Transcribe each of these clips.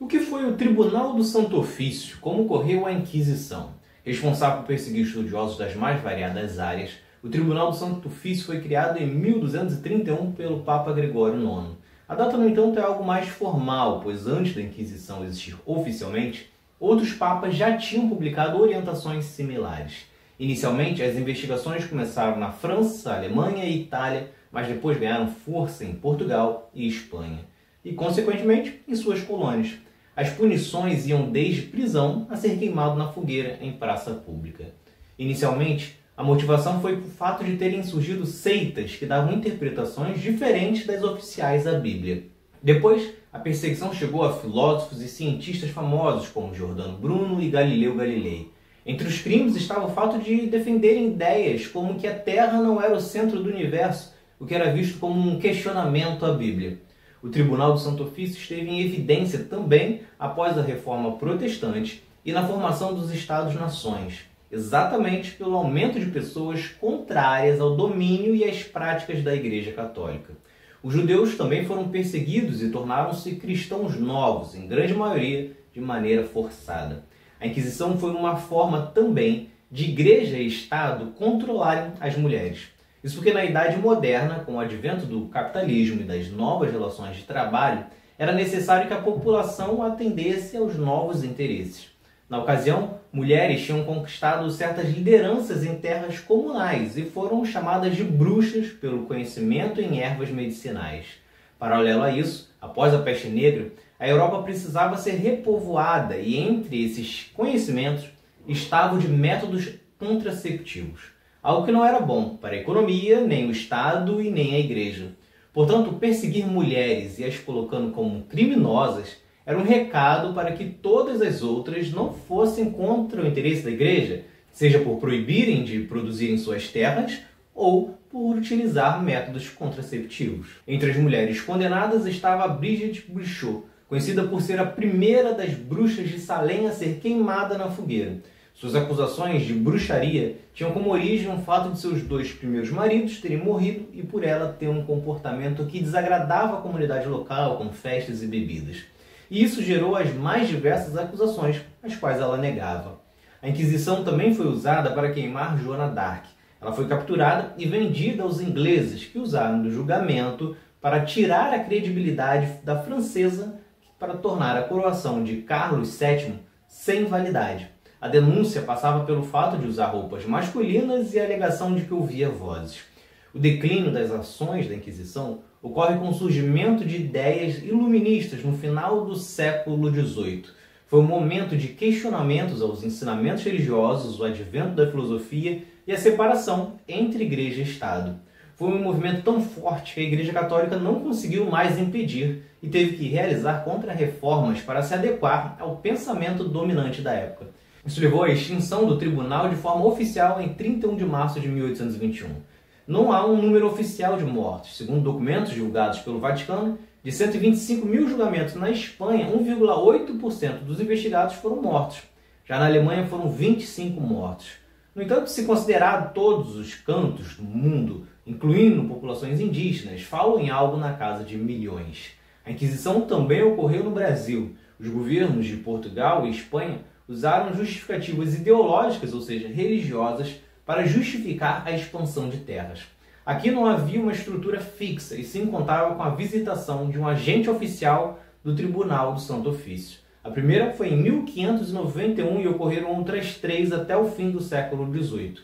O que foi o Tribunal do Santo Ofício? Como ocorreu a Inquisição? Responsável por perseguir estudiosos das mais variadas áreas, o Tribunal do Santo Ofício foi criado em 1231 pelo Papa Gregório IX. A data, no entanto, é algo mais formal, pois antes da Inquisição existir oficialmente, outros papas já tinham publicado orientações similares. Inicialmente, as investigações começaram na França, Alemanha e Itália, mas depois ganharam força em Portugal e Espanha, e, consequentemente, em suas colônias. As punições iam desde prisão a ser queimado na fogueira em praça pública. Inicialmente, a motivação foi por fato de terem surgido seitas que davam interpretações diferentes das oficiais da Bíblia. Depois, a perseguição chegou a filósofos e cientistas famosos como Giordano Bruno e Galileu Galilei. Entre os crimes estava o fato de defenderem ideias como que a Terra não era o centro do universo, o que era visto como um questionamento à Bíblia. O Tribunal do Santo Ofício esteve em evidência também após a Reforma Protestante e na formação dos Estados-nações, exatamente pelo aumento de pessoas contrárias ao domínio e às práticas da Igreja Católica. Os judeus também foram perseguidos e tornaram-se cristãos novos, em grande maioria de maneira forçada. A Inquisição foi uma forma também de Igreja e Estado controlarem as mulheres. Isso porque na Idade Moderna, com o advento do capitalismo e das novas relações de trabalho, era necessário que a população atendesse aos novos interesses. Na ocasião, mulheres tinham conquistado certas lideranças em terras comunais e foram chamadas de bruxas pelo conhecimento em ervas medicinais. Paralelo a isso, após a Peste Negra, a Europa precisava ser repovoada e entre esses conhecimentos estava o de métodos contraceptivos. Algo que não era bom para a economia, nem o Estado e nem a Igreja. Portanto, perseguir mulheres e as colocando como criminosas era um recado para que todas as outras não fossem contra o interesse da Igreja, seja por proibirem de produzirem suas terras ou por utilizar métodos contraceptivos. Entre as mulheres condenadas estava Brigitte Bachot, conhecida por ser a primeira das bruxas de Salem a ser queimada na fogueira. Suas acusações de bruxaria tinham como origem o fato de seus 2 primeiros maridos terem morrido e por ela ter um comportamento que desagradava a comunidade local, com festas e bebidas. E isso gerou as mais diversas acusações, as quais ela negava. A Inquisição também foi usada para queimar Joana d'Arc. Ela foi capturada e vendida aos ingleses, que usaram do julgamento para tirar a credibilidade da francesa para tornar a coroação de Carlos VII sem validade. A denúncia passava pelo fato de usar roupas masculinas e a alegação de que ouvia vozes. O declínio das ações da Inquisição ocorre com o surgimento de ideias iluministas no final do século XVIII. Foi um momento de questionamentos aos ensinamentos religiosos, o advento da filosofia e a separação entre Igreja e Estado. Foi um movimento tão forte que a Igreja Católica não conseguiu mais impedir e teve que realizar contra-reformas para se adequar ao pensamento dominante da época. Isso levou à extinção do tribunal de forma oficial em 31 de março de 1821. Não há um número oficial de mortos. Segundo documentos divulgados pelo Vaticano, de 125 mil julgamentos na Espanha, 1,8% dos investigados foram mortos. Já na Alemanha foram 25 mortos. No entanto, se considerar todos os cantos do mundo, incluindo populações indígenas, falam em algo na casa de milhões. A Inquisição também ocorreu no Brasil. Os governos de Portugal e Espanha usaram justificativas ideológicas, ou seja, religiosas, para justificar a expansão de terras. Aqui não havia uma estrutura fixa e sim contava com a visitação de um agente oficial do Tribunal do Santo Ofício. A primeira foi em 1591 e ocorreram outras 3 até o fim do século XVIII.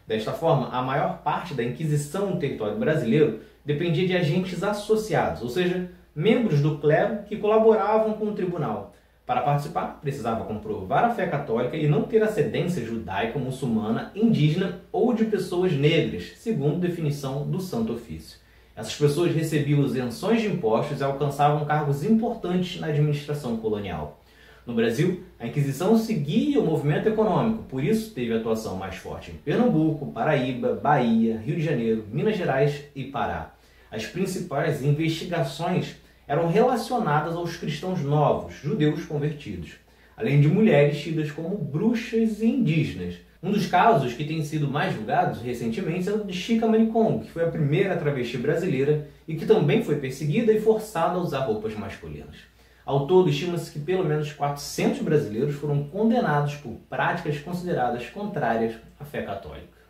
Desta forma, a maior parte da Inquisição no território brasileiro dependia de agentes associados, ou seja, membros do clero que colaboravam com o tribunal. Para participar, precisava comprovar a fé católica e não ter ascendência judaica, muçulmana, indígena ou de pessoas negras, segundo definição do Santo Ofício. Essas pessoas recebiam isenções de impostos e alcançavam cargos importantes na administração colonial. No Brasil, a Inquisição seguia o movimento econômico, por isso teve atuação mais forte em Pernambuco, Paraíba, Bahia, Rio de Janeiro, Minas Gerais e Pará. As principais investigações eram relacionadas aos cristãos novos, judeus convertidos, além de mulheres tidas como bruxas e indígenas. Um dos casos que tem sido mais julgados recentemente é o de Chica Manicom, que foi a primeira travesti brasileira e que também foi perseguida e forçada a usar roupas masculinas. Ao todo, estima-se que pelo menos 400 brasileiros foram condenados por práticas consideradas contrárias à fé católica.